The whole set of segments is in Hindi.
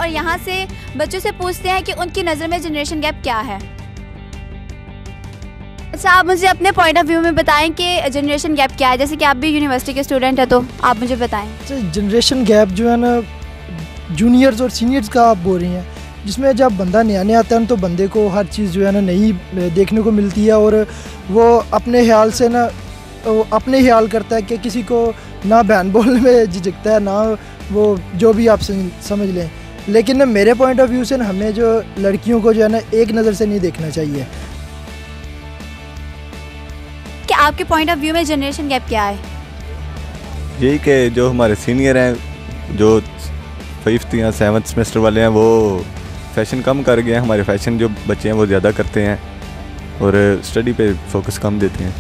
और यहाँ से बच्चों से पूछते हैं कि उनकी नज़र में जनरेशन गैप क्या है। अच्छा, आप मुझे अपने पॉइंट ऑफ व्यू में बताएं कि जनरेशन गैप क्या है, जैसे कि आप भी यूनिवर्सिटी के स्टूडेंट हैं तो आप मुझे बताएं। जनरेशन गैप जो है ना, जूनियर्स और सीनियर्स का आप बोल रही हैं, जिसमें जब बंदा नया आता है तो बंदे को हर चीज़ जो है ना नई देखने को मिलती है और वो अपने ख्याल से ना अपने ख्याल करता है कि किसी को ना बहन बोलने में झिझकता है, ना वो जो भी आप समझ लें। लेकिन ना मेरे पॉइंट ऑफ व्यू से ना हमें जो लड़कियों को जो है ना एक नज़र से नहीं देखना चाहिए। कि आपके पॉइंट ऑफ व्यू में जनरेशन गैप क्या है? यही कि जो हमारे सीनियर हैं, जो 5th या 7th सेमेस्टर वाले हैं, वो फैशन कम कर गए हैं। हमारे फैशन जो बच्चे हैं वो ज़्यादा करते हैं और स्टडी पे फोकस कम देते हैं।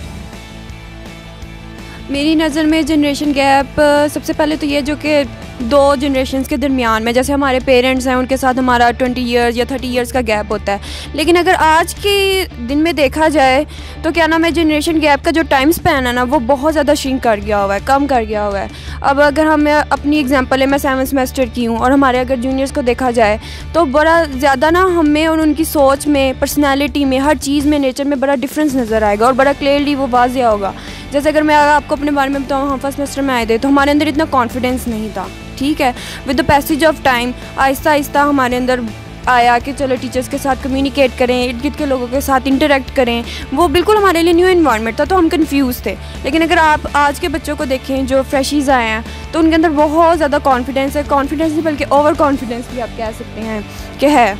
मेरी नज़र में जनरेशन गैप सबसे पहले तो ये जो कि 2 जनरेशन्स के दरमियान में, जैसे हमारे पेरेंट्स हैं उनके साथ हमारा 20 इयर्स या 30 इयर्स का गैप होता है। लेकिन अगर आज के दिन में देखा जाए तो क्या नाम है, जनरेशन गैप का जो टाइम स्पैन है ना वो बहुत ज़्यादा श्रिंक कर गया हुआ है, कम कर गया हुआ है। अब अगर हम अपनी एग्जांपल है, मैं 7th सेमेस्टर की हूँ और हमारे अगर जूनियर्स को देखा जाए तो बड़ा ज़्यादा ना हमें और उनकी सोच में, पर्सनैलिटी में, हर चीज़ में, नेचर में बड़ा डिफरेंस नज़र आएगा और बड़ा क्लियरली वो वाज़ेह होगा। जैसे अगर मैं आपको अपने बारे में बताऊँ, हम फर्स्ट सेमेस्टर में आए थे तो हमारे अंदर इतना कॉन्फिडेंस नहीं था, ठीक है। With the passage of time Aahista Aahista हमारे अंदर आया कि चलो टीचर्स के साथ कम्युनिकेट करें, इर्द गिर्द के लोगों के साथ इंटरेक्ट करें। वो बिल्कुल हमारे लिए न्यू एनवायरनमेंट था, तो हम कंफ्यूज थे। लेकिन अगर आप आज के बच्चों को देखें जो फ्रेशीज़ आए हैं तो उनके अंदर बहुत ज़्यादा कॉन्फिडेंस है, कॉन्फिडेंस नहीं बल्कि ओवर कॉन्फिडेंस भी आप कह सकते हैं कि है।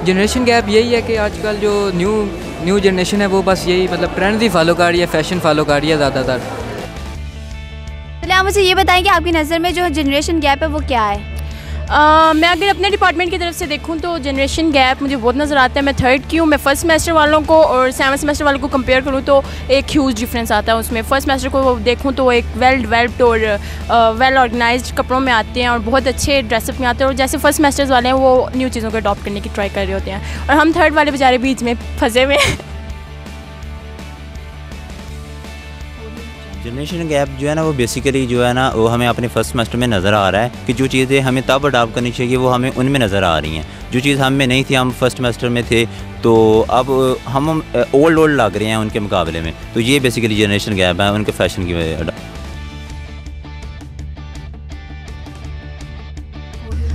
जनरेशन गैप यही है कि आजकल जो न्यू जनरेशन है वो बस यही मतलब ट्रेंड ही फॉलो कर रही है, फैशन फॉलो कर रही है ज़्यादातर। चलिए आप मुझे ये बताएं कि आपकी नज़र में जो जनरेशन गैप है वो क्या है? मैं अगर अपने डिपार्टमेंट की तरफ से देखूं तो जनरेशन गैप मुझे बहुत नज़र आता है। मैं 3rd की हूँ। मैं फर्स्ट सेमेस्टर वालों को और 7th सेमेस्टर वालों को कंपेयर करूँ तो एक ह्यूज डिफरेंस आता है उसमें। फर्स्ट सेमेस्टर को देखूँ तो वो एक वेल डेवलप्ड और वेल ऑर्गेनाइज्ड कपड़ों में आते हैं और बहुत अच्छे ड्रेसअप में आते हैं, और जैसे फर्स्ट सेमेस्टर्स वाले हैं वो न्यू चीज़ों को अडॉप्ट करने की ट्राई कर रहे होते हैं, और हम 3rd वाले बेचारे बीच में फंसे हुए हैं। जनरेशन गैप जो है ना वो बेसिकली जो है ना वो हमें अपने फर्स्ट सेमेस्टर में नज़र आ रहा है कि जो चीज़ें हमें तब अडॉप्ट करनी चाहिए वो हमें उनमें नज़र आ रही हैं। जो चीज़ हम में नहीं थी, हम फर्स्ट सेमेस्टर में थे, तो अब हम ओल्ड लग रहे हैं उनके मुकाबले में। तो ये बेसिकली जनरेशन गैप है उनके फैशन की वजह।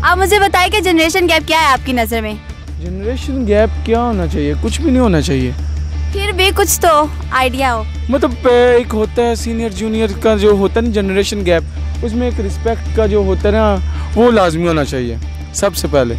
आप मुझे बताएं कि जनरेशन गैप क्या है आपकी नज़र में? जनरेशन गैप क्या होना चाहिए? कुछ भी नहीं होना चाहिए। फिर भी कुछ तो आइडिया हो। मतलब एक होता है सीनियर जूनियर का जो होता है ना जनरेशन गैप, उसमें एक रिस्पेक्ट का जो होता है ना वो लाजमी होना चाहिए सबसे पहले।